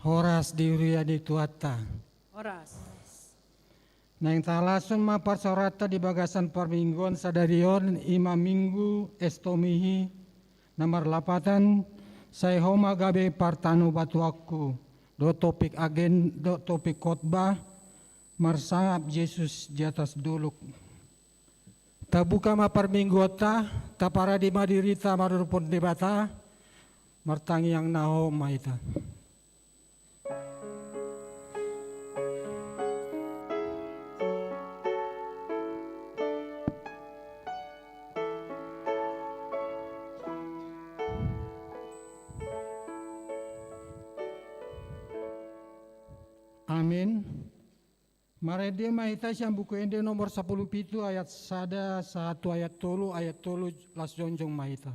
Horas diuria di tuata. Horas. Nang talasun maparsorata di bagasan parmingguan sadarion ima minggu estomihi nomor 8 saya homa gabe partanu batuaku do topik khotbah marsangap Yesus di atas duluk. Tabuka maparmingguota tapara di madirita marupun debata martangi yang naho maita. Amin. Marede maita siang buku ende nomor 10 pitu ayat sada 1 ayat tolu las jonjong maita.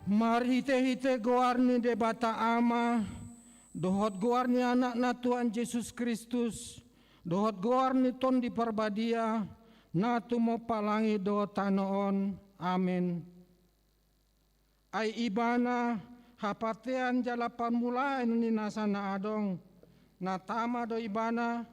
Mari hite goarni debata ama, dohot goarni anak na Tuhan Yesus Kristus, dohot goarni ton di perbadia, na tumo palangi do tanoon, amin. Ai ibana, hapatean jalapan mulai ni nasana adong, na tama do ibana,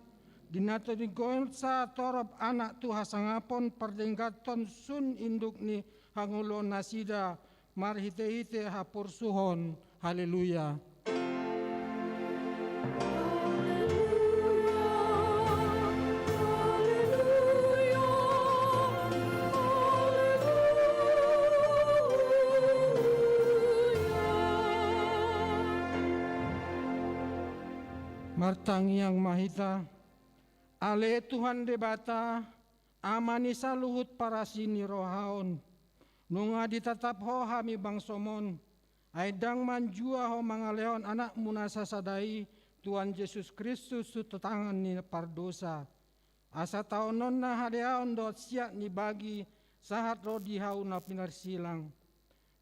dinatodikon sa torop anak tu hasangapon pardenggaton sun induk ni hangulon nasida marhite-hite hapursuhon. Haleluya. Martang yang mahita, ale Tuhan debata, amani saluhut para sini rohaon, nunga ditatap ho hami bangsomon, aidang manjua ho mangaleon anak munasa sadai, Tuhan Yesus Kristus sutetangan ni pardosa. Asa taonon na hadeaon dot siak ni bagi, sahat rodi hau na pinarsilang.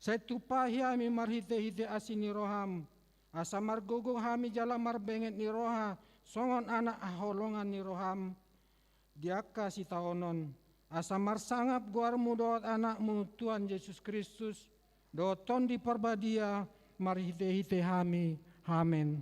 Saya tupahi hami marhite-hite asini roham, asa margogong hami jala marbenget ni roha, songon anak aholongan ni roham. Diaka si taonon, asa marsangap guarmu doot anakmu Tuhan Yesus Kristus, dooton di parbadia marhite-hite hami. Amen.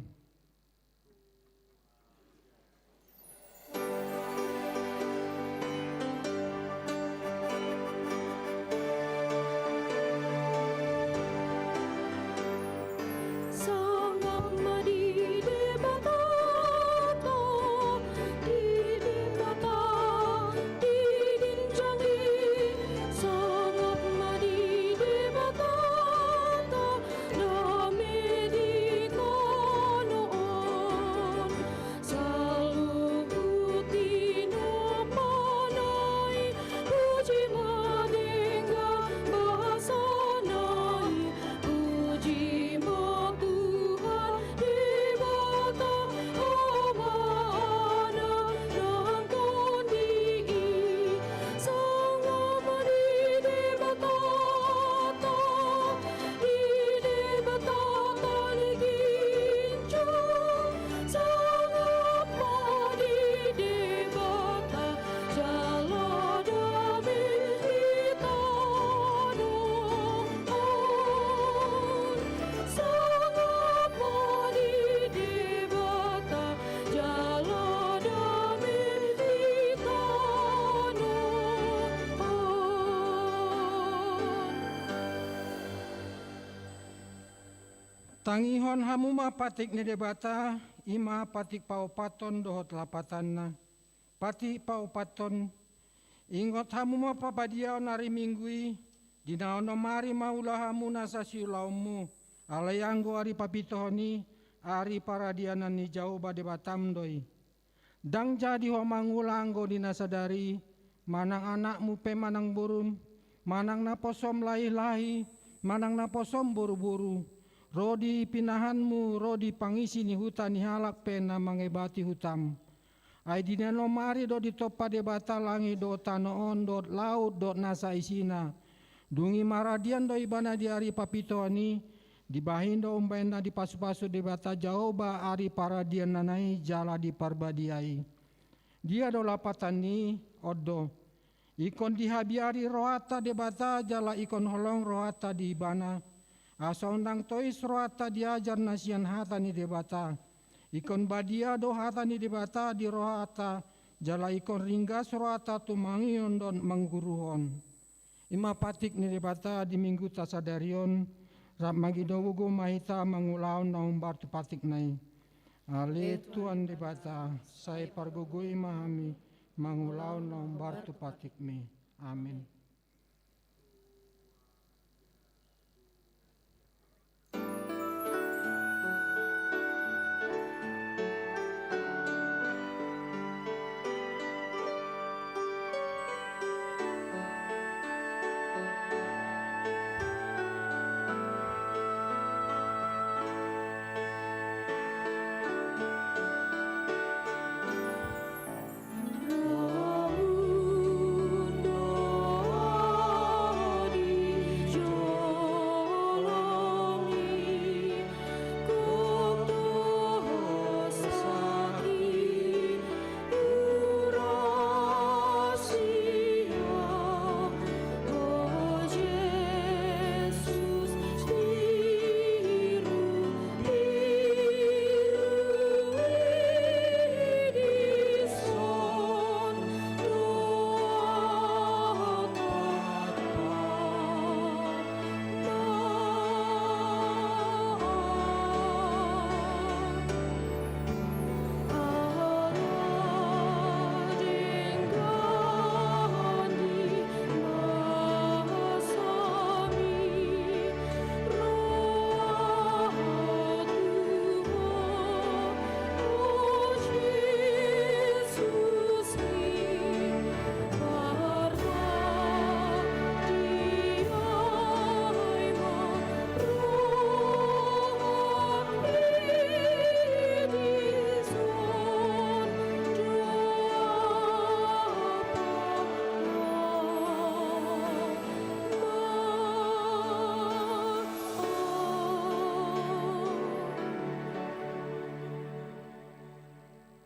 Tangihon hamuma patik ni debata, ima patik paupaton dohot lapatanna. Patik paupaton, ingot hamuma papadiao nari minggui, dinaono mari maula hamuna sa siulaumu, alayanggo ari papitohoni, ari paradianan ni jauh bade batamdoi. Dang jadi ho mangulanggo dinasadari, manang anakmu pe manang burum, manang naposom lahi-lahi, manang naposom buru-buru. Rodi pinahanmu, rodi pangisi ni hutan ni halak pena mangebati hutam. Ai dinano mari do ditopa debata langi do tanoon do laut do nasa isina. Dungi maradian do ibana di ari papitoani, dibahin do umbena di pasu-pasu debata jaoba ari paradian nanai jala di parbadiai. Dia do lapatan ni odo. Ikon dihabiari rohata debata jala ikon holong rohata di ibana. Asa undang tois rohata diajar nasian hata ni debata. Ikon badia do hata ni debata di rohata. Jala ikon ringgas rohata tu mangion don mangguruhon. Ima patik ni debata di minggu tasadarion. Rap magidogugo mahita mangulaon na umbar tu patik nai. Ale Tuhan debata. Saya pargugui mahami mangulaon na umbar tu patik me. Amin. Ramundo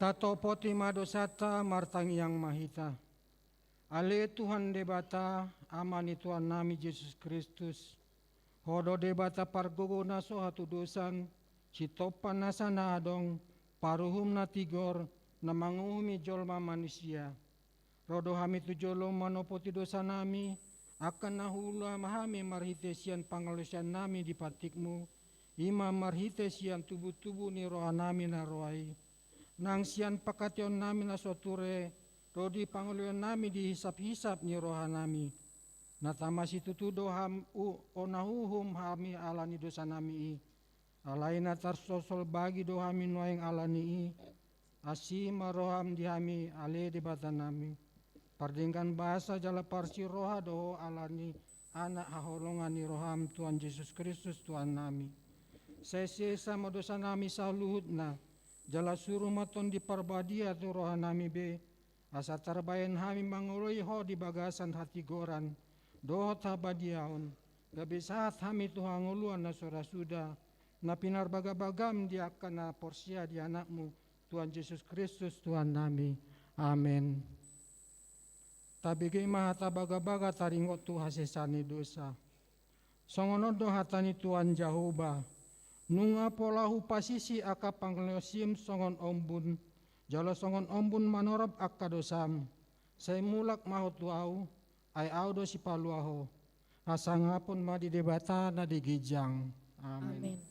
Tato poti madosata martang yang mahita. Ale Tuhan debata amani Tuhan nami Yesus Kristus. Hodo debata pargogo naso hatu dosan. Citopan nasa na adong paruhum na tigor na manguhumi jolma manusia. Rodo hami tujolo manopoti dosa nami. Akan nahula mahami marhitesian pangalusian nami di patikmu. Ima marhitesian tubuh-tubuh ni roha nami na rohai. Nang sian pakation nami na soture. Rodi pangaluan nami dihisap-hisap ni roha nami. Natamasi tutudo onahuhum hami alani dosa nami i. Alaina tarsosol bagi dohami noeng alani i. Asi maroham dihami ale debata nami. Pardingkan bahasa jala parsi roha doho alani anak haholongan ni roham Tuhan Yesus Kristus Tuhan nami. Sese sama dosa nami saluhut na. Jala suruh maton di parbadia tu roha nami be. Asa tarbayan hami manguloi ho di bagasan hati goran. Doho tabadiaon. Gabi saat hami Tuhan nguluan na sudah. Na pinar bagabagam dia akan na porsia di anakmu. Tuhan Yesus Kristus Tuhan nami. Amin. Tabigay mahata baga-baga taringot tu hasesani dosa. Songonodo hatani Tuhan Jehovah. Nunga polahu pasisi aka pangleosim songon ombun. Jalo songon ombun manorab akka dosam. Say mulak maho tuau. Ay audo si paluaho. Asangapon madi debata na digijang. Amen.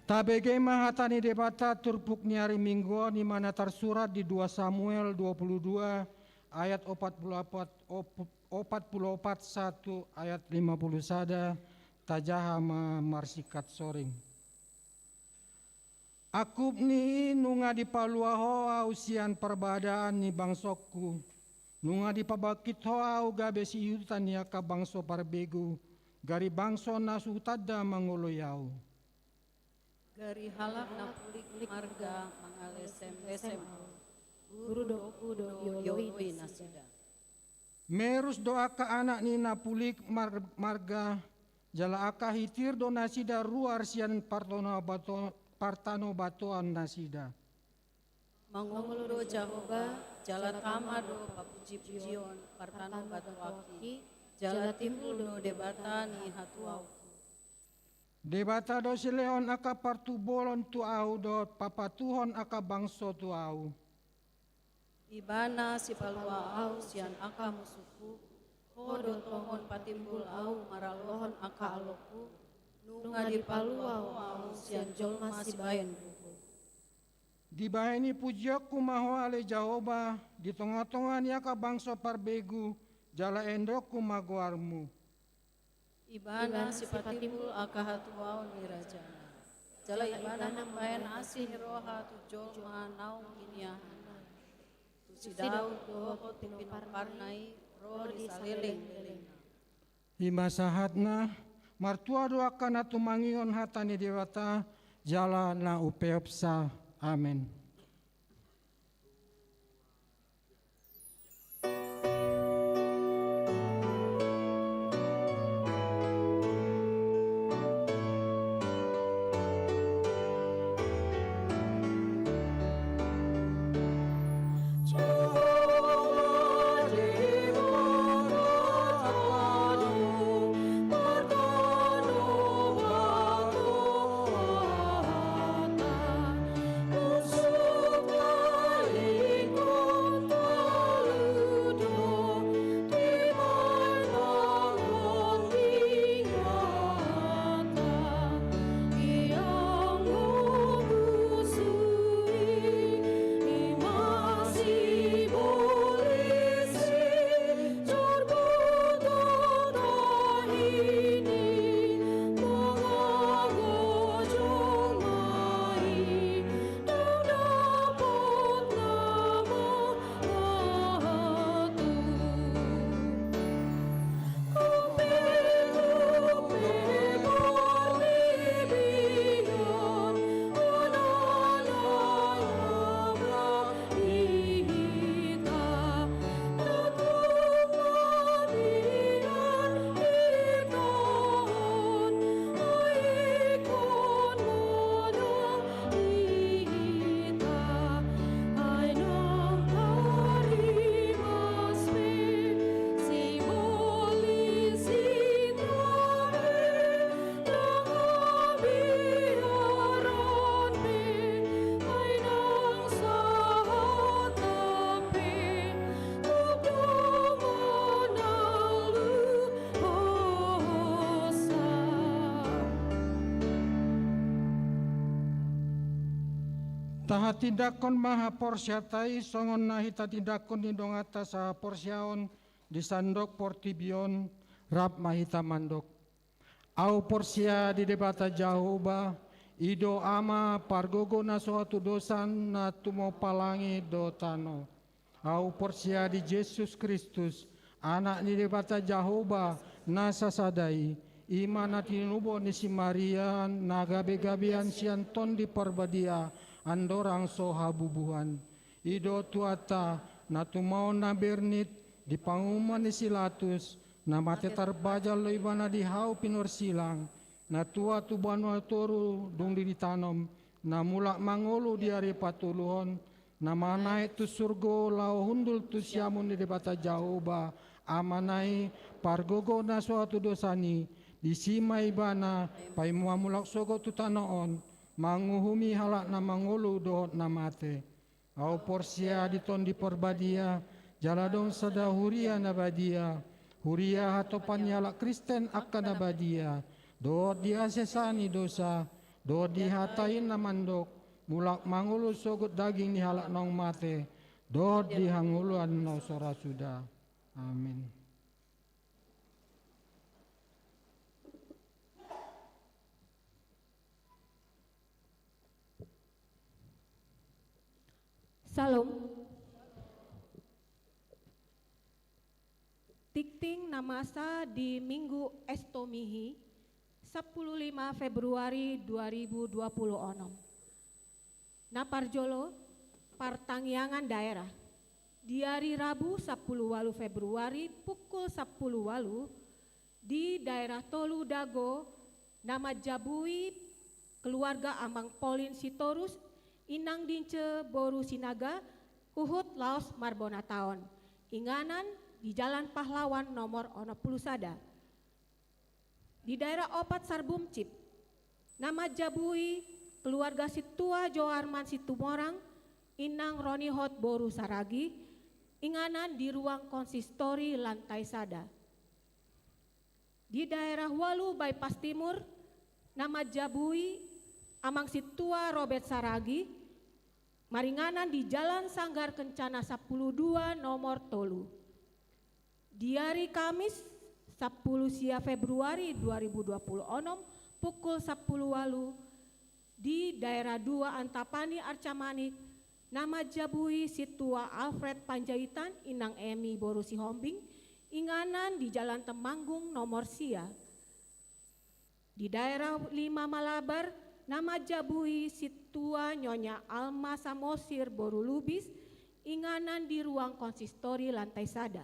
Tabege mahatani debata turpuk ni hari Minggu di mana tersurat di 2 Samuel 22 ayat 44 1 ayat 50 sada tajaha marsikat soring. Akub ni nunga di paluaho usian perbadaan ni bangsokku. Nunga di pabakit ho gabe si yutan ya ka bangso parbegu. Gari bangso nasutada mangoloyau. Gari halak na pulik marga mangalesem-lesem guru do yoloi nasida. Merus doa ka anak ni napulik marga jala aka hitir do nasida ruar sian partano batoan nasida. Mangulo do Jehovah jala tama do papuji-pujion partano batoaki jala timbul do debata ni hatuau. Debata do sileon aka partubolon tuau do papatuhon aka bangso tuau. Ibana si palua au sian aka musuku, hodo tohon patimbul au maralohon aka aloku, nunga di palua au sian jolma si bayan buku. Di bahani pujiaku maho ale Jehovah, di tengah-tengah ni aka bangso parbegu, jala endokku maguarmu. Ibana si patimbul aka hatuau ni rajana. Jala ibana nambayan asih roha tu jolma naung kiniahana. Tu si Daud doho tu pinamparnai roh di saliling. Hima sahatna martua doa kana tumangion hatani dewata jala na upeopsa. Amin. Taha tindakon maha porsyatai songon nahi ta tindakon di dongata saha porsyaon di sandok portibion rap mahita mandok. Au porsya di debata Jahoba ido ama pargogo na suatu dosan na tumo palangi do tano. Au porsya di Yesus Kristus anak di debata Jahoba na sasadai imana tinubo ni si Maria na gabe-gabean sianton di parbadia andorang soha bubuhan ido tuata na tumao na bernit di panguman ni silatus na mate tarbajal lo ibana di hau pinor silang na tua tuban toru dung ditanom na mulak mangolu di ari patuluhon na manai tu surgo lau hundul tu siamun di debata Jahoba amanai pargogo na suatu dosani di sima ibana pai mua mulak sogo tu tanoon manguhumi halak na mangulu dohot na mate. Au porsya diton di porbadia, jaladong sada huria na badia, huria hatopan yalak Kristen akan na badia, dohot di asesani dosa, dohot di hatain na mandok, mulak mangulu sogut daging ni halak nong mate, dohot di hanguluan no sora sudah. Amin. Salam. Tikting namasa di Minggu Estomihi 15 Februari 2026. Naparjolo Partangyangan Daerah di hari Rabu 10 Februari pukul 10 di daerah Tolu Dago nama Jabui keluarga Amang Polin Sitorus Inang Dince Boru Sinaga Uhud Laos Marbona Taon Inganan di Jalan Pahlawan nomor 61 di daerah Opat Sarbumcip nama Jabui keluarga Situa Joarman Situmorang Inang Roni Hot Boru Saragi Inganan di ruang konsistori lantai sada di daerah Walu Bypass Timur nama Jabui Amang Situa Robert Saragi, maringanan di Jalan Sanggar Kencana 12 nomor Tolu. Di hari Kamis 10 Februari 2026 pukul 10 walu di daerah 2 Antapani Arcamanik, nama Jabui Situa Alfred Panjaitan Inang Emi Borusi Hombing, inganan di Jalan Temanggung nomor Sia. Di daerah 5 Malabar, nama Jabui Situa Nyonya Alma Samosir Boru Lubis inganan di ruang konsistori lantai sada.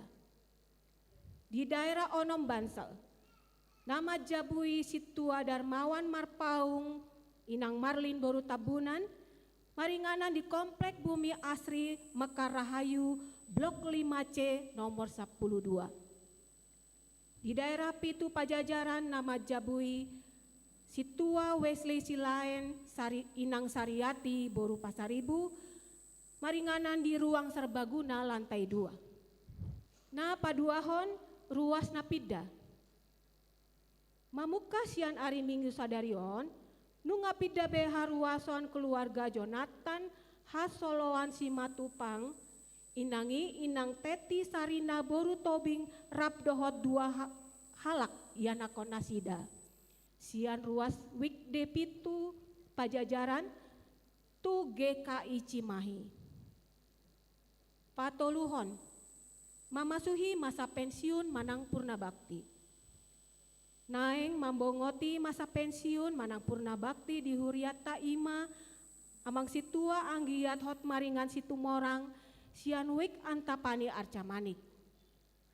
Di daerah Onom Bansal, nama Jabui Situa Darmawan Marpaung Inang Marlin Boru Tabunan maringanan di Komplek Bumi Asri Mekar Rahayu Blok 5C nomor 12. Di daerah Pitu Pajajaran nama Jabui Situa Wesley Silaen Inang Sariati Boru Pasaribu maringanan di ruang serbaguna lantai 2. Na paduahon ruas napida. Mamuka sian ari Minggu sadarion nu ngapida beha ruason keluarga Jonathan Hasoloan Simatupang inangi Inang Teti Sarina Boru Tobing Rabdohot 2 halak yana konasida. Sian ruas Wikde Pitu Pajajaran tu GKI Cimahi. Patoluhon mamasuhi masa pensiun Manang Purna Bakti. Naeng mambongoti masa pensiun Manang Purna Bakti di Huriata Ima amang situa anggiat hot maringan situmorang sianwik antapani arcamanik.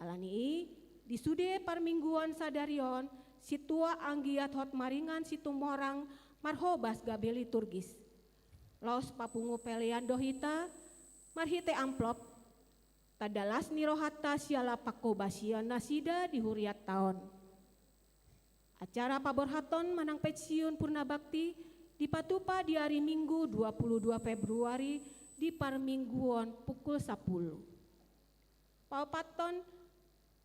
Alani di sude parmingguan sadarion situa anggiat hot maringan situmorang marhobas gabe liturgis. Laos papungu pelean dohita marhite amplop tadalas nirohata siala pakobasian nasida di huriat tahun. Acara paborhaton Manang pensiun Purna Bakti dipatupa di hari Minggu 22 Februari di parmingguon pukul 10. Paupaton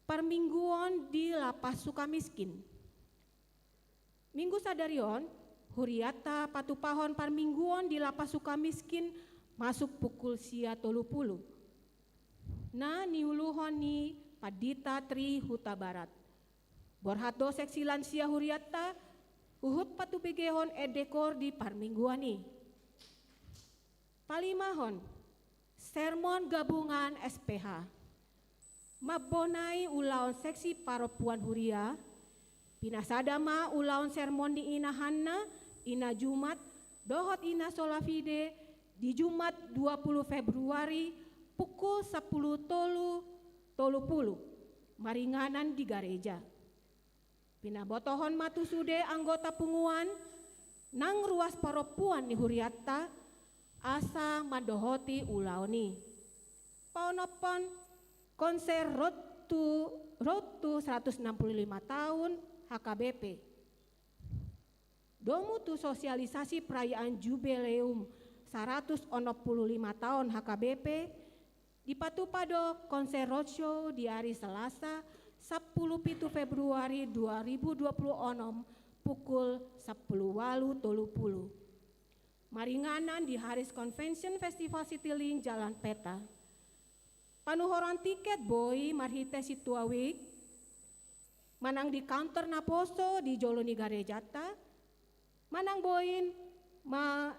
parmingguon di Lapas Sukamiskin. Minggu sadarion huriata patupahon parmingguon di Lapas Sukamiskin masuk pukul sia 30. Na niuluhoni Padita Tri Huta Barat. Borhato seksi lansia huriata uhut patupigehon edekor di parmingguani. Palimahon sermon gabungan SPH. Mabonai ulaon seksi paropuan huria. Pinasadama ulaon sermon di inahanna ina Jumat dohot ina solafide di Jumat 20 Februari pukul 10.30 maringanan di gereja. Pinabotohon matusude anggota punguan nang ruas paropuan ni huriata asa madohoti ulaoni. Paunopon konser road to 165 tahun HKBP. Domu tu sosialisasi perayaan jubileum 165 tahun HKBP dipatupado konser roadshow di hari Selasa 10 Februari 2026 pukul 10.30. Maringanan di Haris Convention Festival Citylink Jalan Peta. Panuhoran tiket boy marhite situawik manang di counter Naposo di Joloni Garejata manang boin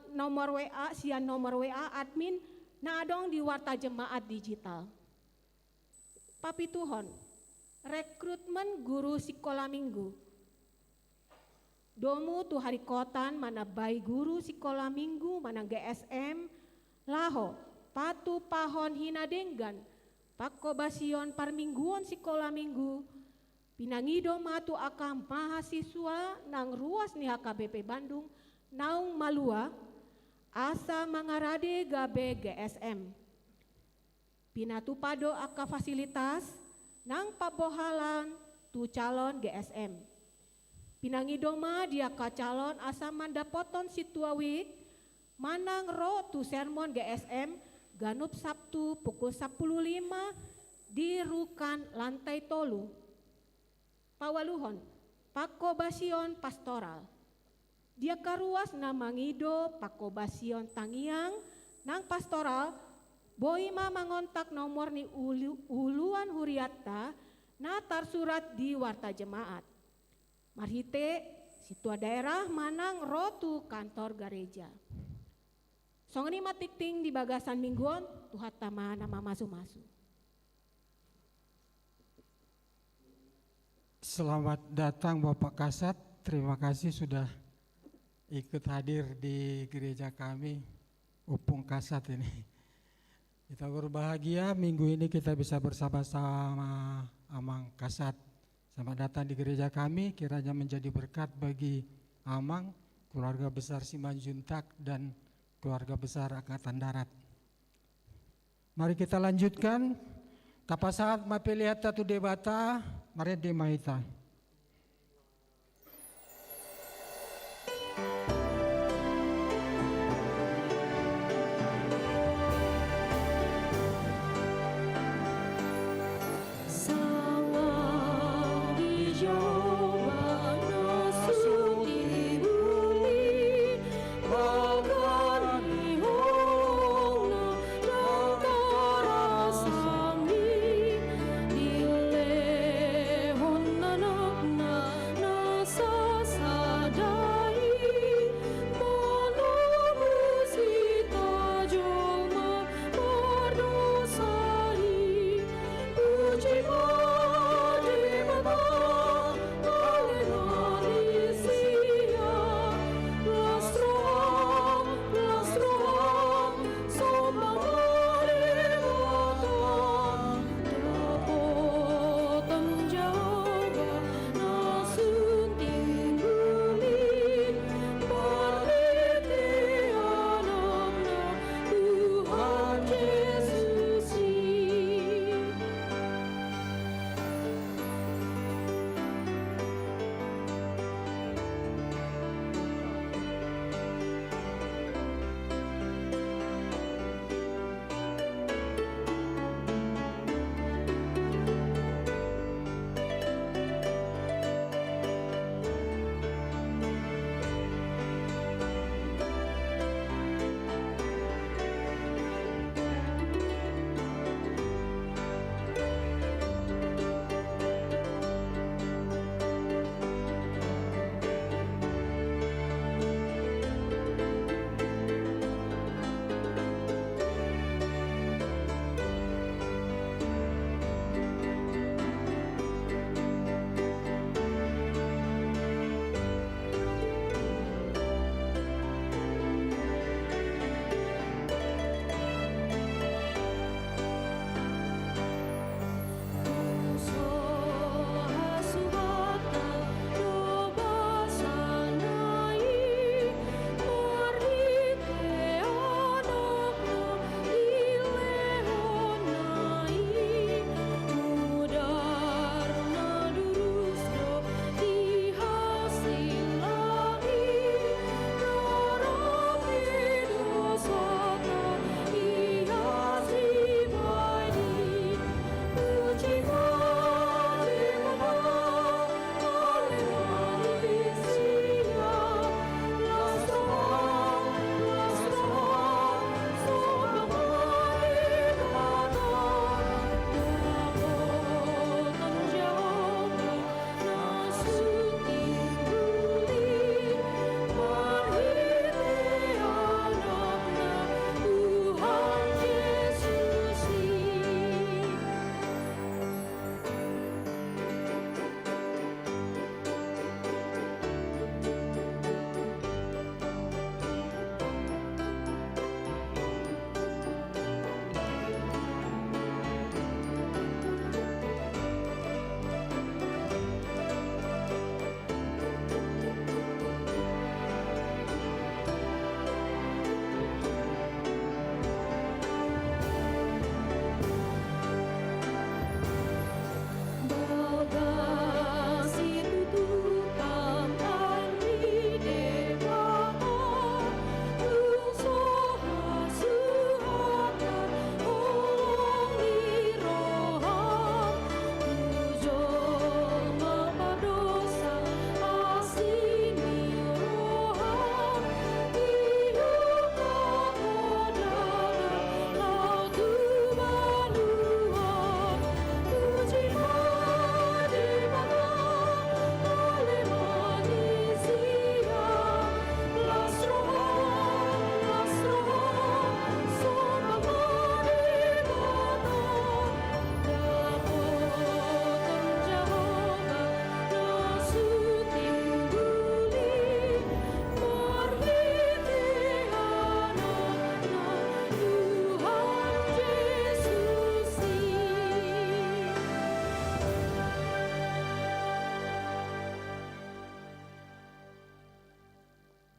nomor WA sian nomor WA admin na adong di warta jemaat digital. Papituhon rekrutmen guru sekolah minggu. Domu tu hari kotan mana bayi guru sekolah minggu mana GSM laho patu pahon hinadenggan pakobasion parmingguon sekolah minggu pinangido matu akam mahasiswa nang ruas ni HKBP Bandung naung malua asa mangarade gabe GSM. Pinatupado aka fasilitas nang pabohalan tu calon GSM. Pinangidoma dia ka calon asa mandapoton situawik manang ro tu sermon GSM ganup Sabtu pukul 10.05 di Rukan lantai tolu. Pawaluhon pakobasion pastoral. Dia karuas namangido pakobasion tangiang nang pastoral boima mangontak nomor ni uluan huriata na tarsurat di warta jemaat. Marhite situa daerah manang rotu kantor gereja. Songni matikting di bagasan mingguan tuhat tama nama masu-masu. Selamat datang Bapak Kasat, terima kasih sudah ikut hadir di gereja kami, Upung Kasat ini. Kita berbahagia minggu ini kita bisa bersama-sama Amang Kasat. Selamat datang di gereja kami, kiranya menjadi berkat bagi Amang, keluarga besar Simanjuntak, dan keluarga besar Angkatan Darat. Mari kita lanjutkan. Kapasahat mapeliata tu debata, mari demaita. Na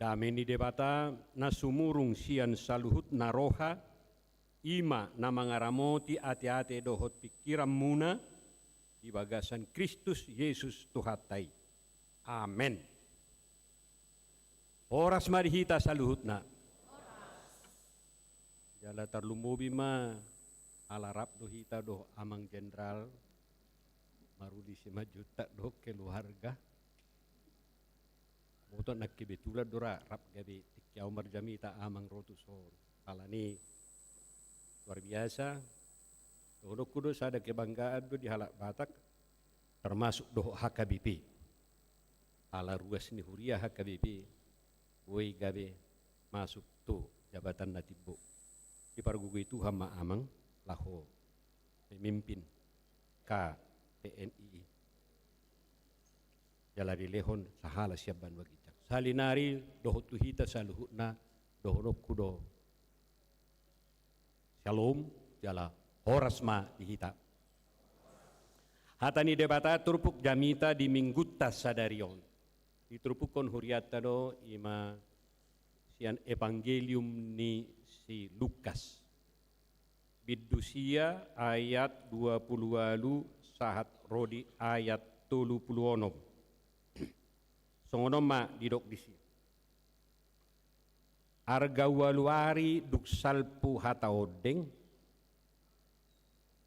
Dameni debata na sumurung sian saluhut na roha, ima na mangaramoti ate-ate dohot pikiran muna, di bagasan Kristus Yesus Tuhatai. Amen. Oras marihita saluhut na. Jala tarlumbobi ma alarap dohita doh amang jenderal, marudi 5 juta doh keluarga. Moto nakkibetulan dora rap gabi tikyau marjamita amang rotusor. Alani luar biasa. Dono kudo sada kebanggaan do di halak Batak termasuk doh HKBP. Ala ruas ni huria HKBP. Woi gabe masuk tu jabatan natibbo. Di pargugu itu hama amang laho pemimpin KPNI. Jala dilehon sahala siaban wagi. Salinari dohot tuhita saluhutna dohonok kudo. Shalom jala horas ma dihita. Hatani debata turpuk jamita di minggutta sadarion. Diturpukon huriata do ima sian evangelium ni si Lukas. Bidusia ayat 20 sahat rodi ayat 36. Songono ma didok disi. Arga waluari duk salpu hata odeng.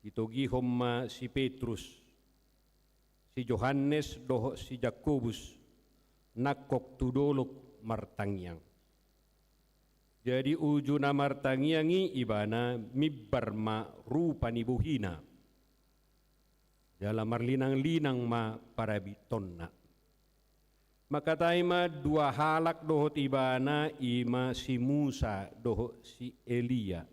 Itogi homma si Petrus, si Yohanes doho si Jakobus, nakok tudolok martangyang. Jadi ujuna martangyangi ibana mibbar ma rupa ni buhina. Jala marlinang-linang ma para bitonna. Maka taima 2 halak doho tibana ima si Musa doho si Elia.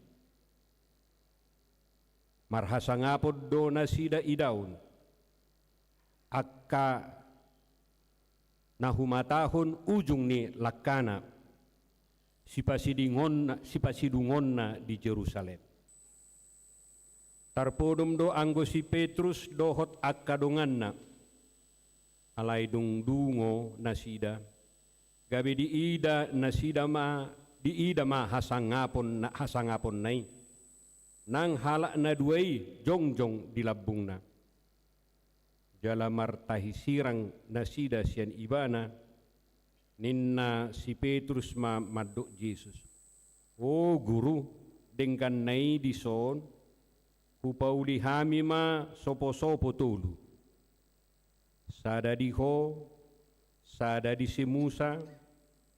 Marhasangapod do na sida idaun. Akka nahumatahon ujung ni lakana sipasidungon na di Jerusalem. Tarpodom do anggo si Petrus dohot akka dongan na. Alay dungo nasida gabi diida nasida ma hasangapon nai nang halak na duai jongjong dilabung na jala martahi sirang nasida sian ibana ninna si Petrus ma madok Jesus. Oh guru dengan nai dison kupauli hami ma sopo-sopo tulu. Sada di Ho, sada di si Musa,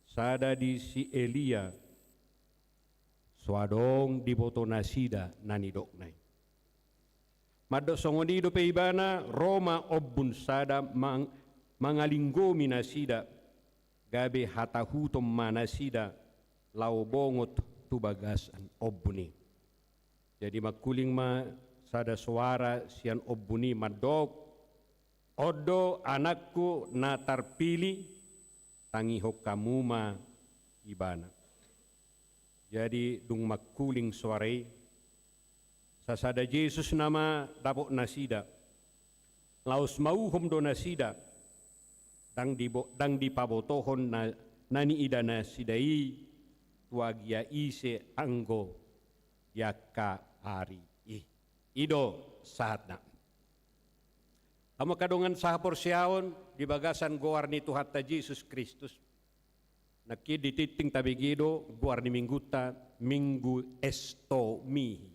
sada di si Elia. Swadong di boto nasida nani doknai. Madok songoni do peibana Roma obbun sada mangalinggomi nasida gabe hatahutom manasida lau bongot tubagasan obbuni. Jadi makuling ma sada suara sian obbuni madok odo anakku na tarpili tangiho kamu ma ibana. Jadi dung makuling suarai sasada Yesus nama dapok nasida. Laus mauhom do nasida dang dipabotohon na nani ida nasidai tuagia ise anggo yaka ari ido saatna. Amo kadongan sa porsiaon di bagasan goar ni Tuhan ta Jesus Kristus. Nakki dititing tabigido goar ni mingguta minggu esto mihi.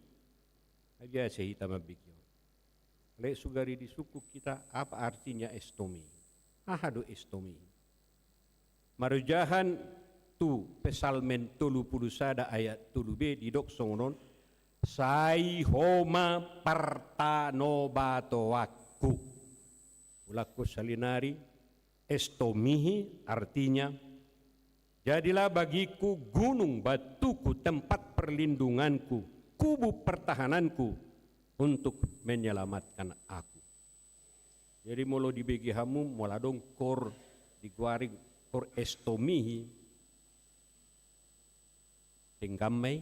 Aja sehita mabigyo. Le sugari di suku kita apa artinya estomi? Ahado estomi. Marujahan tu pesalmen 30 ayat 30b di dok songonon sai homa partanobatoaku. Ulako salinari estomihi artinya jadilah bagiku gunung batuku tempat perlindunganku kubu pertahananku untuk menyelamatkan aku. Jadi molo dibagi hamu moladong kor diguaring kor estomihi tinggamai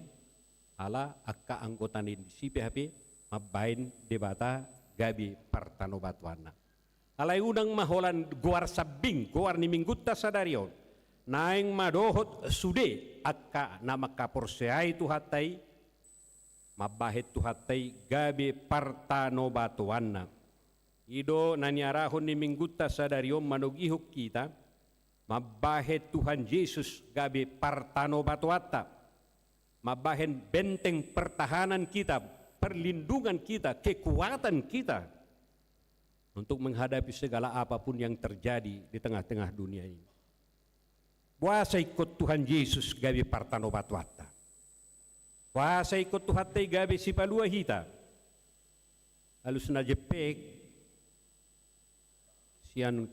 ala akka anggotan di CPHP mabain debata gabi partanobatwana. Alay unang maholan guar sabing, guar ni minggutta sadarion. naing madohot sude akka nama kaporseai tuhatai mabahet tuhatai gabe partano batuanna ido naniarahon ni mingguta sadariom manugihuk kita mabahet Tuhan Yesus gabe partano batuata mabahen benteng pertahanan kita, perlindungan kita, kekuatan kita untuk menghadapi segala apapun yang terjadi di tengah-tengah dunia ini. Puasa ikut Tuhan Yesus gabi partano batuata. Puasa ikut Tuhan te gabi si palua hita. Lalu sena jepek sian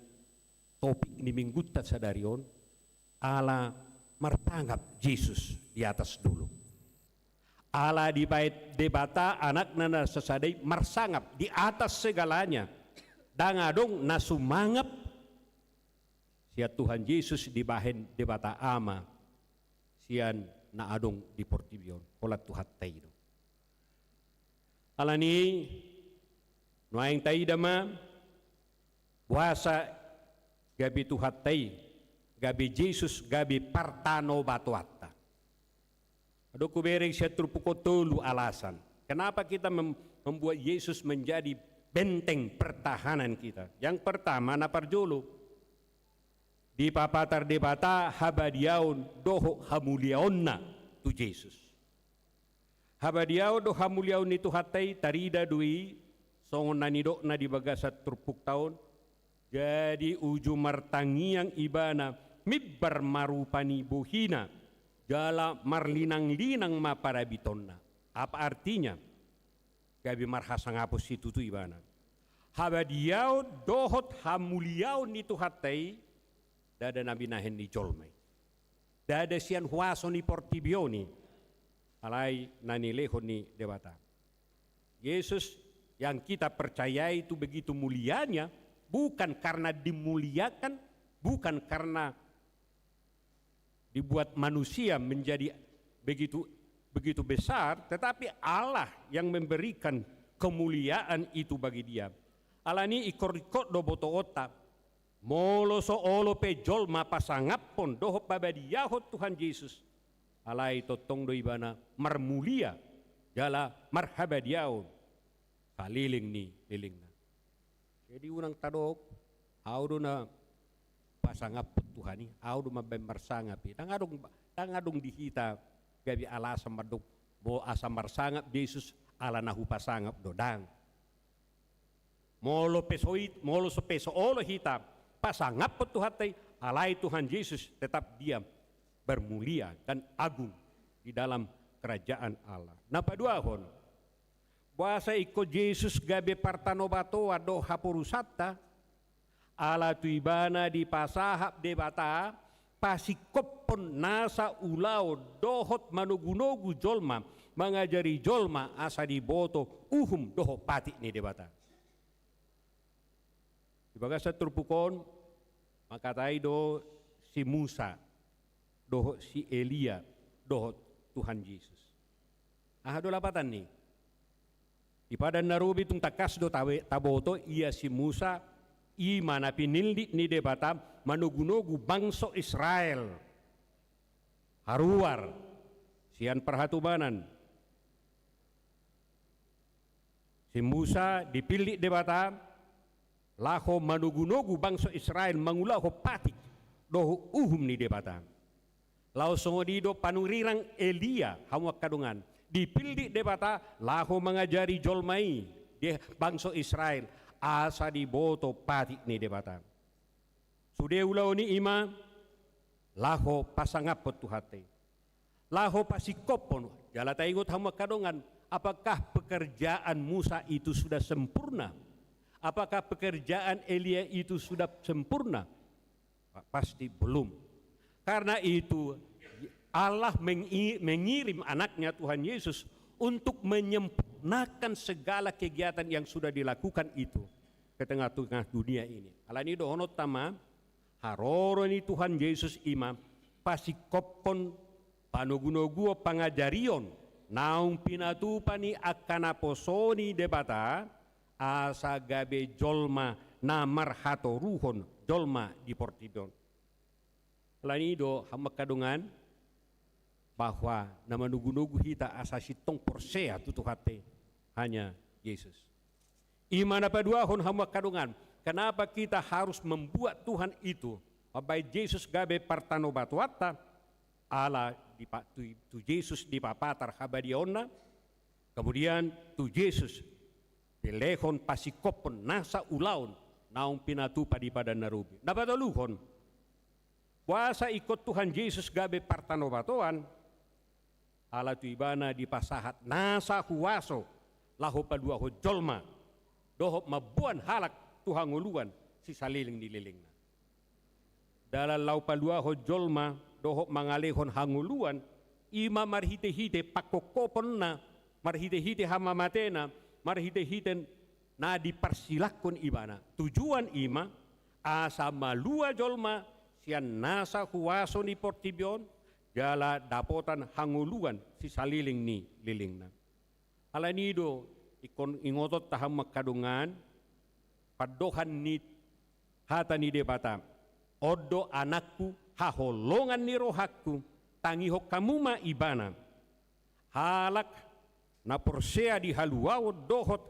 topik ni mingguta sadarion ala martanggap Yesus di atas dulu. Ala di bait debata anak nana sesadai marsangap di atas segalanya. Dangadong nasumangap sia Tuhan Yesus di bahen debata ama sian naadong di portibion kolat Tuhan taido. Alani nuaing taidama puasa gabi Tuhan tai gabi Yesus gabi partano batuata. Aduh kubereng sia trupuko tolu alasan. Kenapa kita membuat Yesus menjadi benteng pertahanan kita? Yang pertama naparjolo di papatar debata habadiaun doho hamuliaonna tu Yesus. Habadiau do hamuliaun itu hatai tarida dui songon nanido na di bagasat turpuk tahun jadi uju martangiang ibana mibbar marupani buhina jala marlinang-linang maparabitonna. Apa artinya? Gabi marhasang apos itu tu ibana. Habadiau dohot hamuliaun itu hatai dada nabi nahen ni jolmai. Dada sian huaso ni portibioni. Alai nani leho ni debata. Yesus yang kita percayai itu begitu mulianya, bukan karena dimuliakan, bukan karena dibuat manusia menjadi begitu besar, tetapi Allah yang memberikan kemuliaan itu bagi dia. Allah ni ikor-ikor do boto otak. Molo so olo pe jolma pasangap pon doho pabadiahot Tuhan Yesus. Alai totong do ibana marmulia jala marhabadiaon kaliling ni lilingna. Jadi unang tadok audo na pasangap Tuhan ni audo mabemar sangapi. Tangadong dihita gabi alasam madok bo asam marsangap Yesus ala nahu pasangap dodang. Molo so peso olo hitam pasangap po Tuhan tay alai Tuhan Yesus tetap diam bermulia dan agung di dalam kerajaan Allah. Napaduahon bahasa iko Yesus gabe partano bato ado hapurusata ala tuibana di pasahap debata pasikopon nasa ulao dohot manugunogu jolma mengajari jolma asa di boto doho pati ni debata. Di bagasa turpukon makatai do si Musa doho si Elia doho Tuhan Yesus. Do lapatan ni. Di padan narubi tung takas do taboto ia si Musa i mana pinildi ni debata manugunogu bangso Israel. Haruar sian perhatubanan. Si Musa dipilih debata laho manugunogu bangso Israel mangulaho patik doho ni debata. Lau songodido panurirang Elia hamwak kadungan. Dipilih debata laho mengajari jolmai de bangso Israel asa di boto patik ni debata. Sude ulau ni ima laho pasangapot tuhate. Laho pasikopon jala taingot hamwak kadungan. Apakah pekerjaan Musa itu sudah sempurna? Apakah pekerjaan Elia itu sudah sempurna? Pasti belum. Karena itu Allah mengirim anaknya Tuhan Yesus untuk menyempurnakan segala kegiatan yang sudah dilakukan itu ke tengah-tengah dunia ini. Allah ini dohonot tama haroro ni Tuhan Yesus imam pasikopon panugunoguo pangajarion naung pinatupani akanaposoni debata asa gabe jolma namar hato ruhon jolma di portidon. Lain itu hamba kadungan bahwa nama nugu-nugu hita asasi tong persea tutu hati hanya Yesus. Iman apa dua hon hamba kadungan. Kenapa kita harus membuat Tuhan itu? Bapak Yesus gabe partano batuata ala di tu Yesus di papatar habadiona. Kemudian tu Yesus pelehon pasikopon nasa ulaun naung pinatupa di pada narubi. Napadaluhon. Puasa ikut Tuhan Yesus gabe partano batuan. Ala tu ibana di pasahat nasa huwaso lahu padua ho jolma. Dohop mabuan halak Tuhan nguluan si saliling dililingna. Dalam lau padua ho jolma dohop mangalehon hanguluan ima marhite-hite pakokopon na marhite-hite hama matena marhite-hite na dipersilakon ibana. Tujuan ima asa malua jolma sian nasa huwaso ni portibion jala dapotan hanguluan si saliling ni lilingna. Alanido ikon ingotot taham makadungan padohan ni hata ni debata odo anakku haholongan ni rohakku tangiho kamuma ibana halak na porsea di haluaw dohot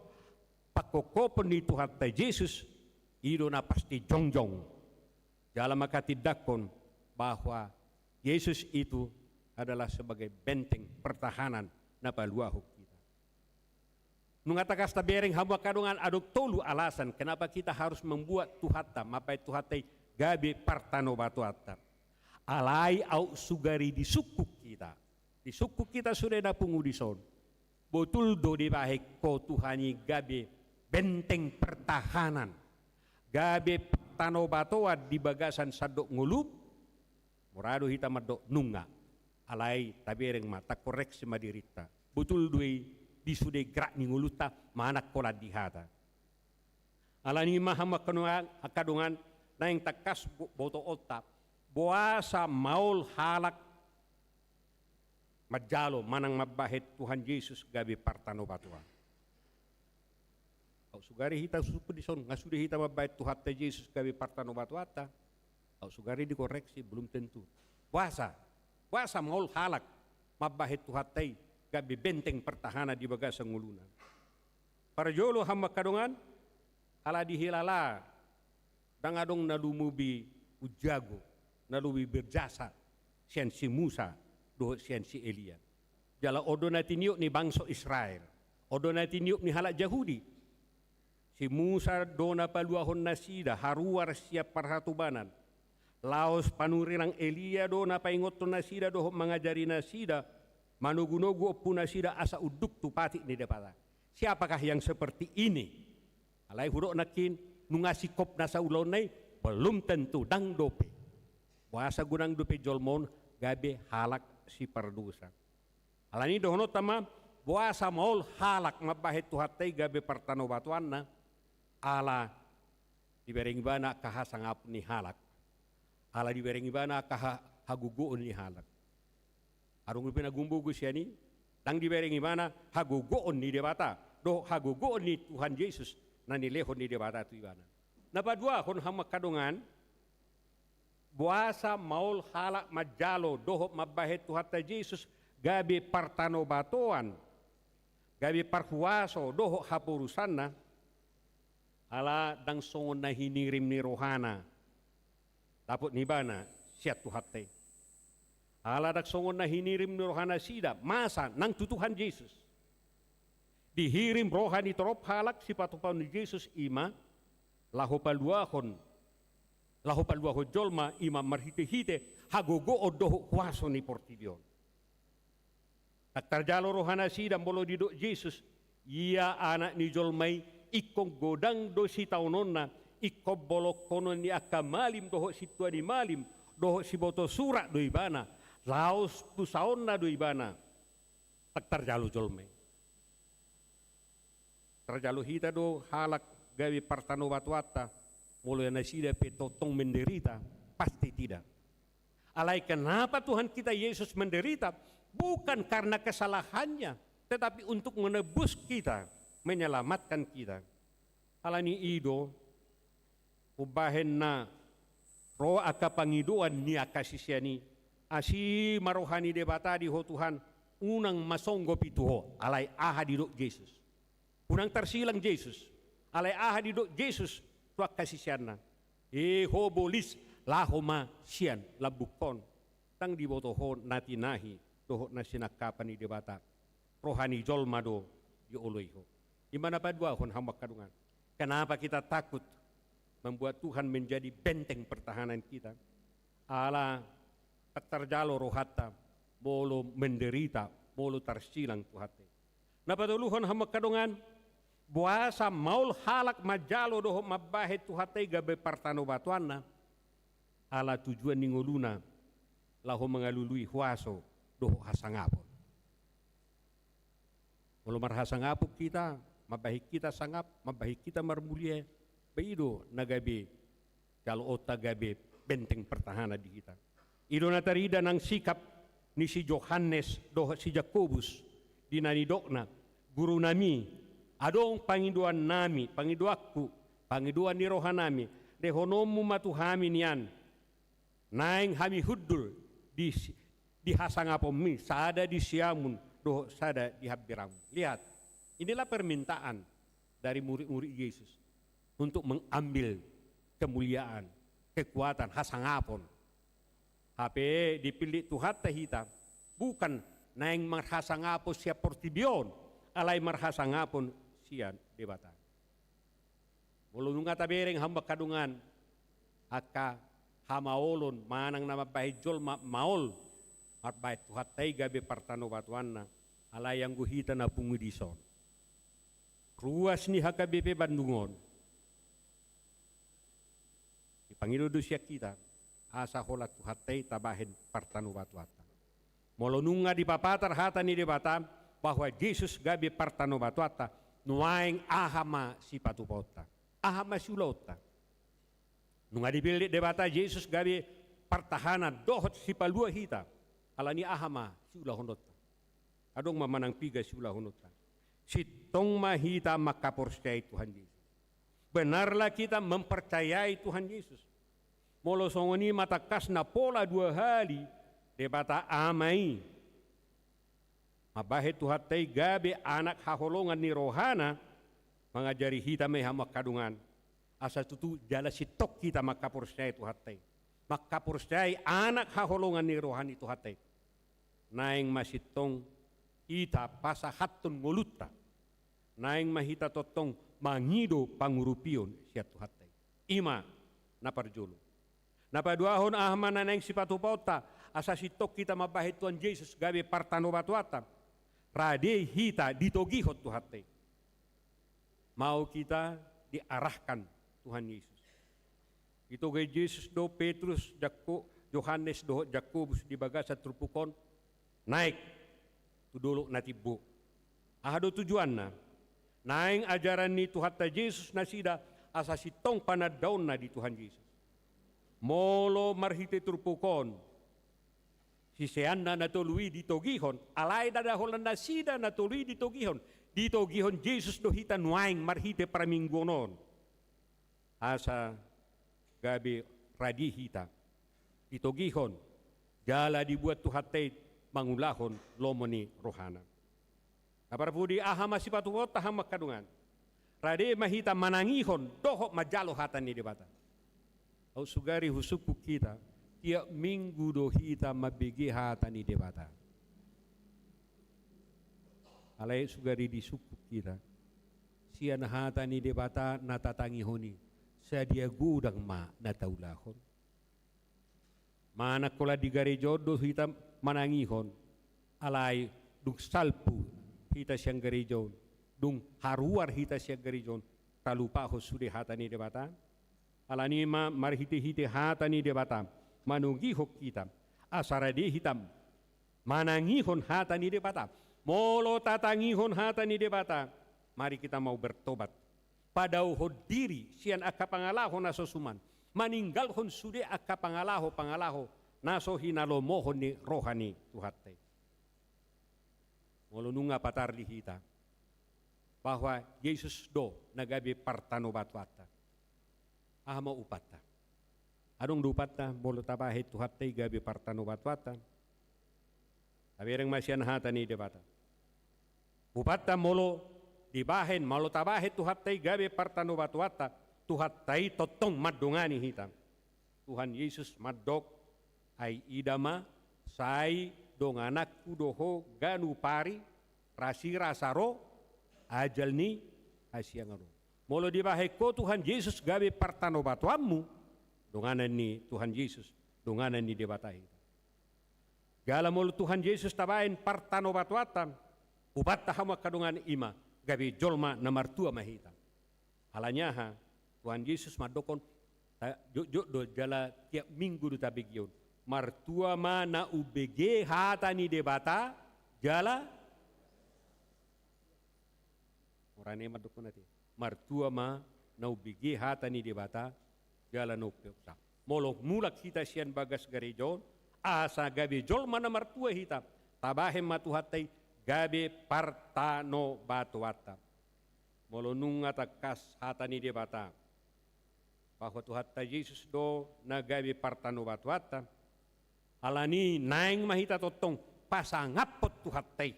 pakokopon ni Tuhan ta Yesus ido na pasti jongjong dalam makatidakon bahwa Yesus itu adalah sebagai benteng pertahanan na paluaho kita. Nungatakas tabereng hamba kadungan aduk tolu alasan kenapa kita harus membuat tuhata mapai tuhata gabe partano batuata. Alai au sugari di suku kita. Di suku kita sudah ada pengudison. Betul do di bahek ko Tuhani gabe benteng pertahanan. Gabe partano batuat di bagasan sadok ngulup. Morado hita madok nunga. Alai tabereng mata korek semadirita. Betul doi disude gerak ni nguluta manak kola dihata. Alani mahama kadungan na yang takas boto otak. Boasa maul halak majalo manang mabahit Tuhan Yesus gabi partano batua. Au sugari hita suku dison ngasude hita mabahit Tuhan Yesus gabi partano batuata. Au sugari dikoreksi belum tentu. Puasa maul halak mabahit Tuhan gabi benteng pertahanan di bagasang ngulunan. Para jolo hamba kadungan ala dihilala dangadong nalumubi ujago nalubi berjasa sian si Musa do sian si Elia. Jala odo natiniuk ni bangsa Israel. Odo natiniuk ni halak Yahudi. Si Musa dona paluahon nasida haruar siap parhatubanan. Laos panurirang Elia dona paingoton nasida doh mengajari nasida manugunogu opu nasida asa uduk tupati ni depata. Siapakah yang seperti ini? Alai huruk nakin nungasi kop nasa ulonai belum tentu dang dope. Bahasa gunang dope jolmon gabe halak si perdusa. Alani dohono tama bahasa maul halak mabahit tuhatai gabe partano batuanna ala dibering bana kahasangap ni halak. Ala dibering bana haguguon ni halak. Arung pinagumbugo siya ni dang dibering bana haguguon ni debata. Do haguguon ni Tuhan Yesus na nilehon ni debata tu ibana. Napadua kon hamak kadungan buasa maul halak majalo dohop mabahit Tuhan Yesus gabi partano batuan gabi parhuaso dohop hapurusanna ala dang songon na hinirim ni rohana tapot nibana siat Tuhan ala dak songon na hinirim ni rohana sida masa nang tutuhan Yesus dihirim rohani torop halak si patupan ni Yesus ima lahu paluahon jolma ima marhite-hite hagogo odoh kuaso ni portidion. Tak terjalo rohana sidam bolo didok Yesus, ia anak ni jolmai ikong godang do si taunonna, ikong bolok konon ni akamalim doho si tua ni malim, doho si boto surak do ibana, laos tu saonna do ibana. Tak terjalo jolmai. Terjalo hita do halak gawi partano batuata, mulai nasida petotong menderita, pasti tidak. Alai kenapa Tuhan kita Yesus menderita? Bukan karena kesalahannya, tetapi untuk menebus kita, menyelamatkan kita. Alani ido, ubahen na Ro aka pangiduan ni akasisiani asi marohani debata di ho Tuhan unang masonggo pituho alay aha di do Jesus. Unang tersilang Jesus alay aha di do Jesus tu akasisiana. Ho bolis lahoma sian labukton tang di botoho natinahi doho na sinakapan ni debata rohani jolmado di oloiho. Di mana padua hon hamba kadungan. Kenapa kita takut membuat Tuhan menjadi benteng pertahanan kita? Allah tak terjalo rohata, molo menderita, molo tersilang Tuhate. Napa duluhon hamba kadungan, buasa maul halak majalo doho mabahe Tuhate gabe partano batuanna, ala tujuan ningoluna, laho mengalului huaso doho hasangapon. Molo marhasangapon kita, mabahi kita sangap, mabahi kita marmulia, beido nagabe kalau ota gabe benteng pertahanan di kita. Ido natarida ng sikap ni si Johannes doh si Jakobus di nanidokna guru nami adong pangiduan nami pangiduakku pangiduan ni rohanami dehonomu matuhami nian naing hami huddul di hasangapom mi sada di siamun doh sada di habbiramu. Lihat, inilah permintaan dari murid-murid Yesus untuk mengambil kemuliaan, kekuatan, hasangapon. HP dipilih Tuhan tahita, bukan naing marhasangapon siya portibion, alay marhasangapon siya debata. Mulunung tabereng hamba kadungan, aka hamaolon manang nama bahay jol maol, at bahay Tuhan tay gabi partano batuan na, alay ang guhita na pungudison. Ruas ni HKBP Bandungon, Panginudo siya kita, asa holat tuhatay tabahin partano batuata. Molonunga di papatar hata ni debata bahwa Jesus gabi partano batuata nuaing ahama si patupota. Ahama si ulota. Nunga dipilih debata Jesus gabi pertahanan dohot si palua hita. Alani ahama si ulahonota. Adong mamanang piga si ulahonota. Si tong mahita makaporsyay Tuhan Yesus. Benarlah kita mempercayai Tuhan Yesus. Molo songoni matakas na pola 2 hari debata amai. Mabahe Tuhan tay gabe anak haholongan ni rohana mengajari kita may hamak kadungan. Asa tutu jala sitok kita makaporsyay Tuhan tay. Makaporsyay anak haholongan ni rohani Tuhan tay. Naing masitong kita pasahatun nguluta. Naing mahita totong mangido pangurupion siya tuhatay. Ima naparjulo. Napaduahon ahman na nang sipatu pauta asa sitok kita mabahit Tuhan Yesus gabi partano batuata. Rade hita ditogihot tuhatay. Mau kita diarahkan Tuhan Yesus. Ito kay Jesus do Petrus, Johannes do Jakobus di baga sa trupukon naik tudulok na tibo. Ahado tujuan na naing ajaran ni Tuhan ta Yesus na sida asa sitong panadaon na di Tuhan Yesus. Molo marhite turpukon, sisean na natului ditogihon, alay na daholan na sida natului ditogihon, ditogihon Jesus do hita nuaing marhite paraminggonon. Asa gabi radi hita, ditogihon, jala dibuat Tuhan ta mangulahon lomo ni rohana. Kaparpudi ahama si patuot taham makadungan. Rade mahita manangihon dohok majalo hatan ni debata. Au sugari husuku kita tiap minggu do hita mabigi hatan ni debata. Alay sugari di suku kita. Sian hatan ni debata natatangihoni. Sadia gudang ma nataulahon. Mana kola di garejo do hita manangihon. Alay duk salpu hita siyang garijon, dung haruar hita siyang garijon, talupa ho sude hata ni debata, alanima marhiti-hiti hata ni debata, manungihok kita, asarade hitam, manangihon hata ni debata, molo tatangihon hata ni debata, mari kita mau bertobat, padauho diri sian akka pangalaho nasosuman, maninggalhon sude akka pangalaho naso hinalomohon ni rohani Tuhatay. Molununga patar lihita bahwa Yesus do nagabi partano batuata ahama upata Adong dupata bolo tabahe tuhattay gabi partano batwata. Tabireng masyan hata ni debata. Upata molo dibahen malo tabahe tuhattay gabi partano batwata. Tuhattay totong madungani hitam. Tuhan Yesus madok ay idama sai dong anakku doho ganu pari rasi rasaro ajal ni asyangano. Molo dibahe ko Tuhan Yesus gabi partano batwamu donganan ni Tuhan Yesus donganan ni debatahi. Gala molo Tuhan Yesus tabain partano batwatam ubat tahama kadungan ima gabi jolma namartua mahita. Halanyaha Tuhan Yesus madokon jok do jala tiap minggu do tabigyon. Martua mana ubege hata ni debata jala orane madokon nati. Martua ma na ubege hata ni debata jala no peksa. Molo mulak kita sian bagas garejon asa gabe jol mana martua hitam tabahem matuhatai gabe partano batuata. Molo nung atakas hata ni debata bahwa tuhatta Yesus do na gabe partano batuata alani naeng mahita totong pasangapot tuhatay.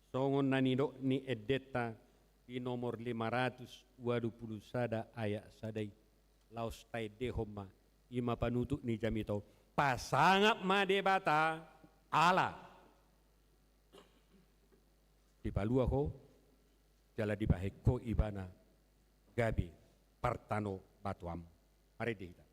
Songon nanido ni edeta di nomor 520 sada ayat sadai. Laos tay dehoma ima panutuk ni jamito. Pasangap madebata ala. Di palua ho jala di baheko ibana gabi partano batuam. Mari kita.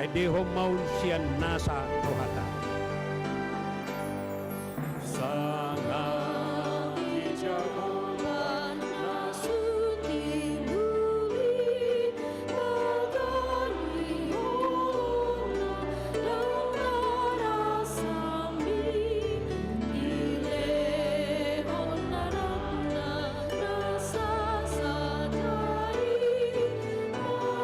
Deho maun sian nasa rohata. Sangat dijauhan nasuti bumi magani hona yang narasami ilehon narapna rasa sadari manusia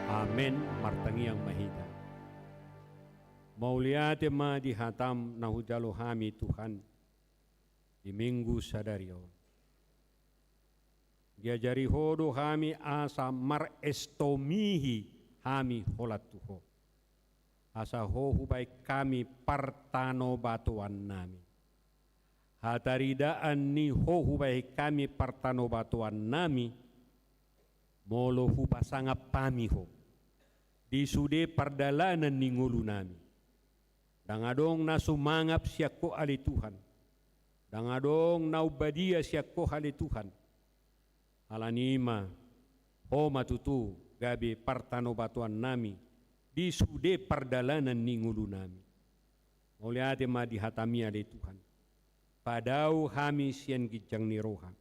Amen martangi yang mahita. Mauliate ma dihatam nahujalo hami Tuhan di minggu sadario. Diajari hodo hami asa marestomihi hami holat tuho. Asa hohu baik kami partano batuan nami. Hataridaan ni hohu baik kami partano batuan nami. Molo hu pasangap pamiho. Di sude perdalanan ni ngulu nami. Dangadong na sumangap siako ali Tuhan. Dangadong na ubadia siako ali Tuhan. Alanima, o matutu gabi partano batuan nami. Di sude perdalanan ni ngulu nami. Mauliate ma dihatami ali Tuhan. Padau hami sian gijang ni roha.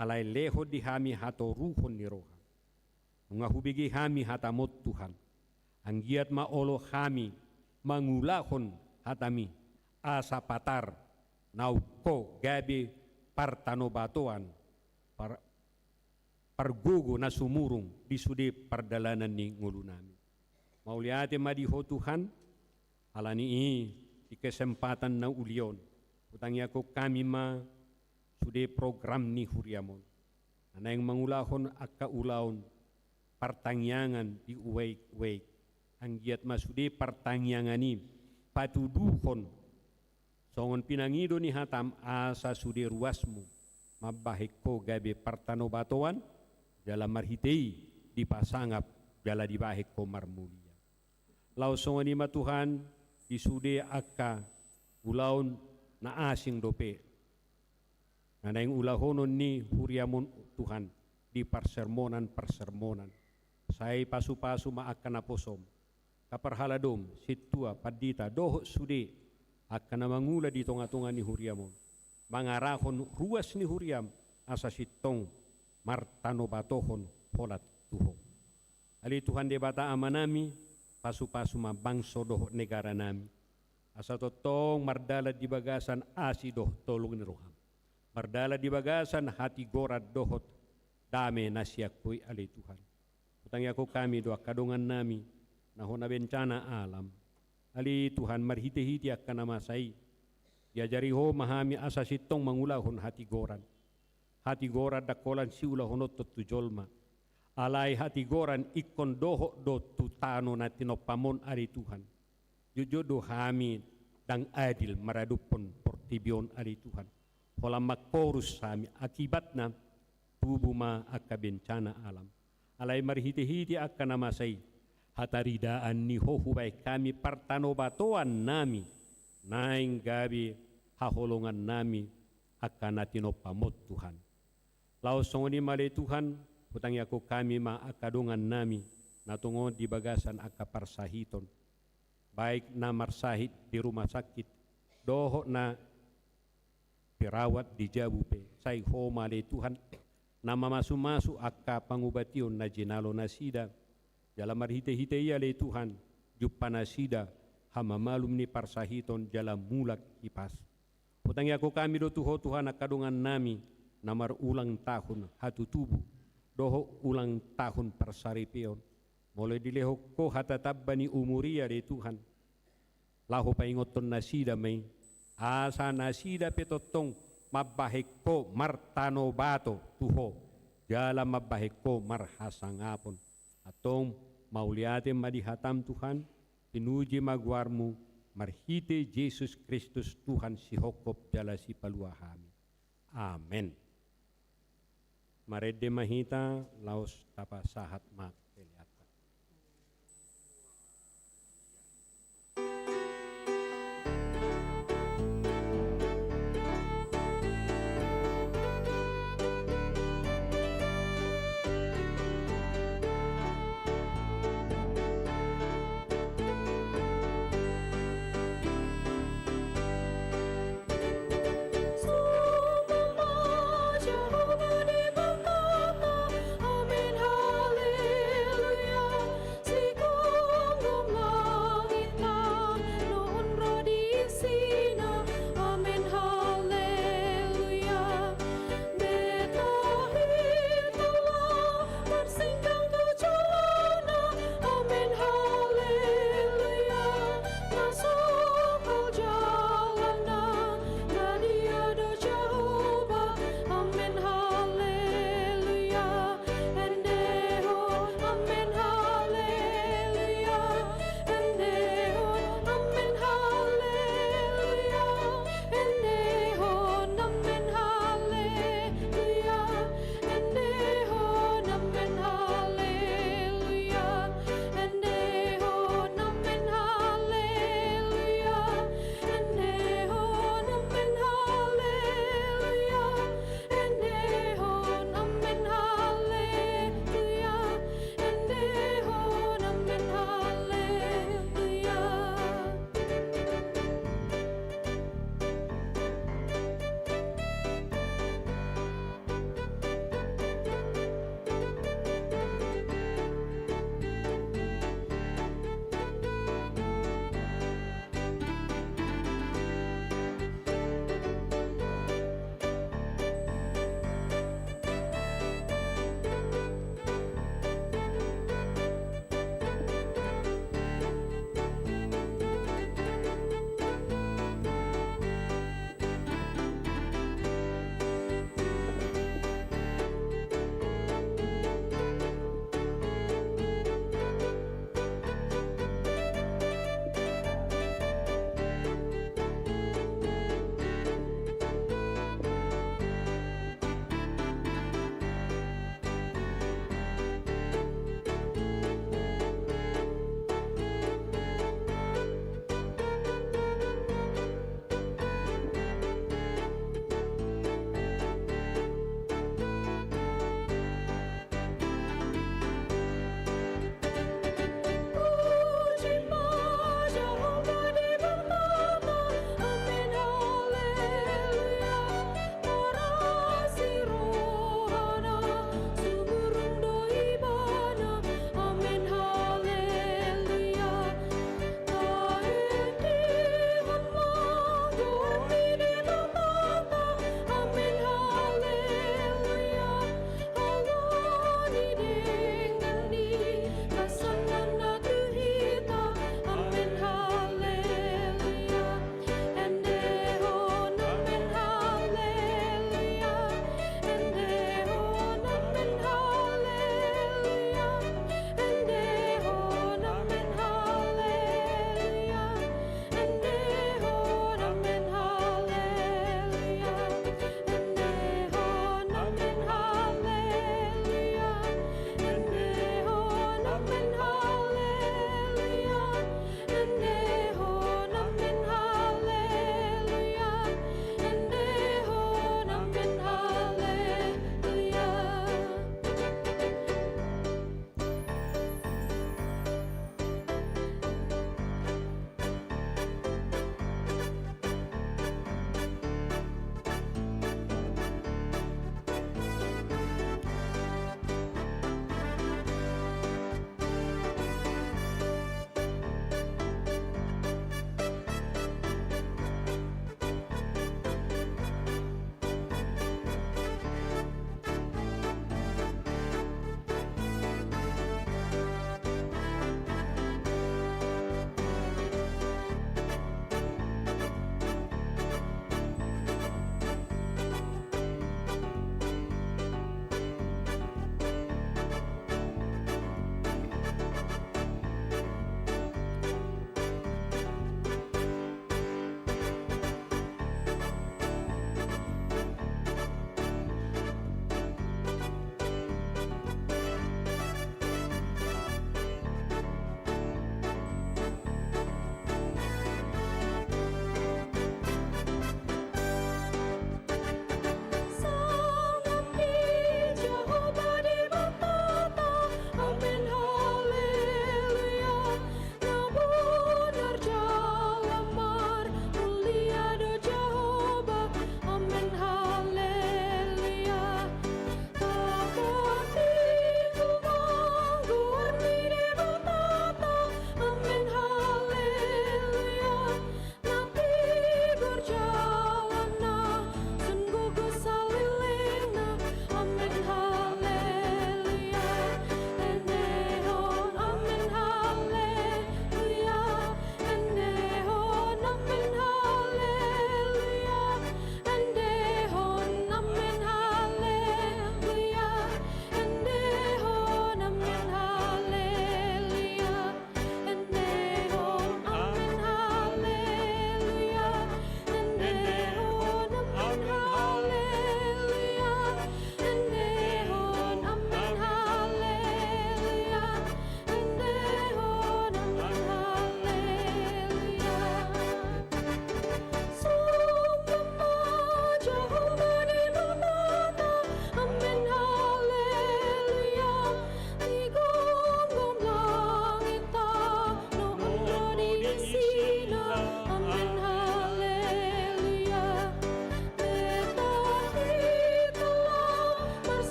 Alay leho di hami hato ruhon ni roha. Ngahubigi hami hatamot Tuhan. Anggiat maolo kami mangulahon hatami asa patar nauko gabi partano batuan pargugo na sumurung di sudi perdalanan ni ngulu nami. Mauliate madiho Tuhan alani di kesempatan na ulion utangnya ko kami ma sudi program ni huriamon ana yang mangulahon akka ulaon pertanyaan di uwek-uwek anggiat masudi pertanyaan patuduhon songon pinangido ni hatam asa sudi ruasmu mabahiko gabe partano batuan dalam marhitei dipasangap jala dibahiko marmulia. Lau songon ima Tuhan disude akka ulaun na asing dope. Nana yang ulahonon ni huriamon Tuhan di persermonan. Saya pasu-pasu maakan aposom. kaparhaladom, situa, padita, doho sude, akan mangula di tonga-tonga ni huriamon. Mangarahon ruas ni huriam, asa sitong martano batohon polat tuho. Ali Tuhan de bata amanami, pasu-pasu mabangso doho negara nami. Asa totong mardala di bagasan asi doh tolong ni roham. Mardala di bagasan hati gorad dohot dame nasiakui ali Tuhan. Utangi ako kami doa kadongan nami nahona bencana alam. Ali Tuhan marhiti-hiti akan namasai. Diajari ho mahami asa sitong mangulahon hati goran. Hati gorad dakolan siula honot tujolma. Alai hati goran ikon doho do tutano na tinopamon ari Tuhan. Jujodo hami dang adil maradupon portibion ari Tuhan. Holam makporus sami akibatna tubuh ma akka bencana alam. Alai marhiti-hiti akan namasai. Hataridaan ni hohubay kami partano batoan nami. Naing gabi haholongan nami akan natinopamot Tuhan. Laos songoni mali Tuhan, hutangi ako kami maakadungan nami natungo di bagasan akaparsahiton. Baik na marsahit di rumah sakit, doho na pirawat di jabupe. Say ho mali Tuhan, na mamasu-masu akka pangubation na jinalo na sida. Dalam marhite-hite iya le Tuhan, jupa na sida, hamamalum ni parsahiton jalam mulak hipas. Hutangi ako kami do tuho Tuhan akadungan nami, namar ulang tahun hatu tubuh, doho ulang tahun persaripion. Mulai dilehok ko hatatabani umuria de Tuhan. Laho paingoton nasida may, asa nasida petotong mabahik ko martano bato tuho, jala mabahik ko marhasangapon. Atong mauliatin madihatam Tuhan, pinuji magwarmu, marhite Jesus Kristus Tuhan si hokop jala si paluahami. Amen. Marede mahita laos tapa sahat mak peliata. Jehovah di berkata, Amin, Haleluya.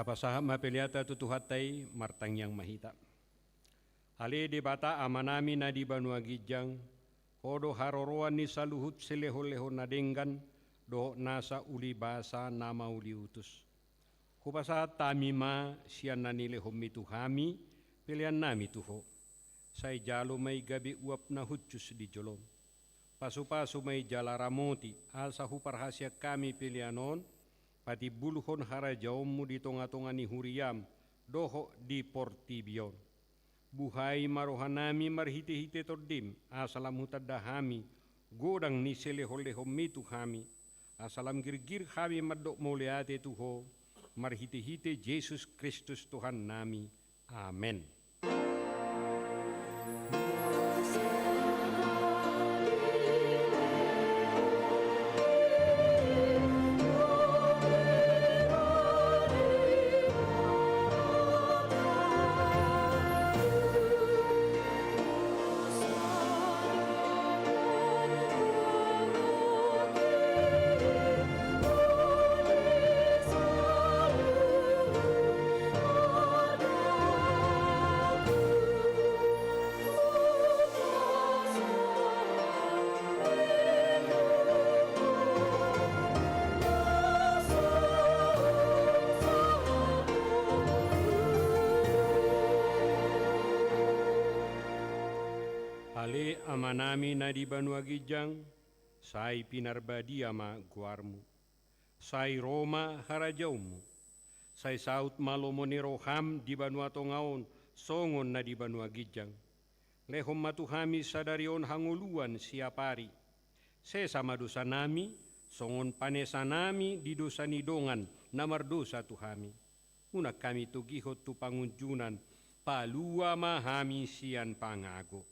Kapasaha mapeliata tutuhatai martang yang mahita. Ale di bata amanami na di banua gijang, hodo haroroan ni saluhut seleho-leho nadenggan, do nasa uli basa nama uli utus. Kupasa tamima siyan nanilehom mituhami, pilihan nami tuho. Say jalo may gabi uap na hutsus di jolom. Pasu-pasu may jalaramoti, asa huparhasya kami pilihanon, pati buluhon harajawmu di tonga-tonga ni huriyam, doho di portibion. Buhay marohanami marhiti-hiti tordim, asalam hutadahami, godang ni seleho-leho mituhami, asalam girgir kami madok muliate tuho, marhiti-hiti Yesus Kristus Tuhan nami. Amen. Ale amanami na di banua gijang, say pinarbadia ma guarmu, say Roma harajaumu, say saut malomo ni roham di banua tongaon, songon na di banua gijang, lehom matuhami sadarion hanguluan siapari, sesama dosa nami, songon panesa nami di dosa nidongan, namar dosa tuhami, unak kami tugihot tu pangunjunan, palua mahami sian pangago.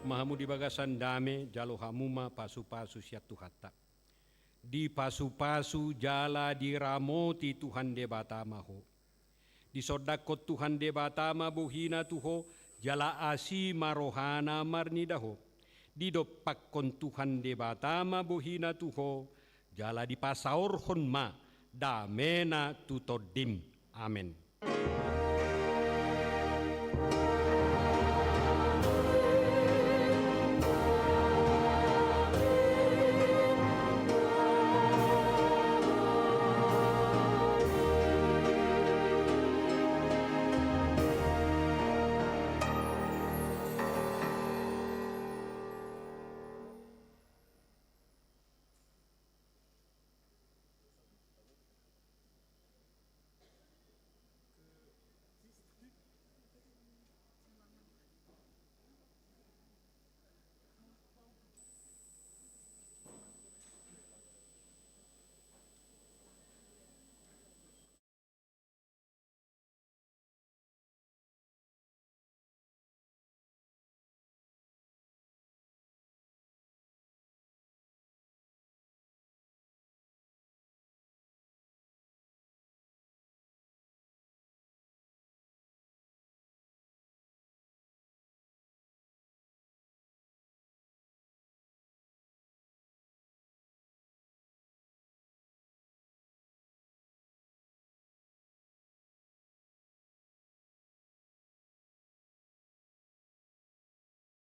Mahamu di bagasan dame jalo hamuma pasu-pasu siat tuhata. Di pasu-pasu jala di ramoti Tuhan de batama ho. Di sodakot Tuhan de batama buhina tuho jala asi marohana marnidaho. Di dopakkon Tuhan de batama buhina tuho jala di pasaorhon ma damena tutodim. Amen.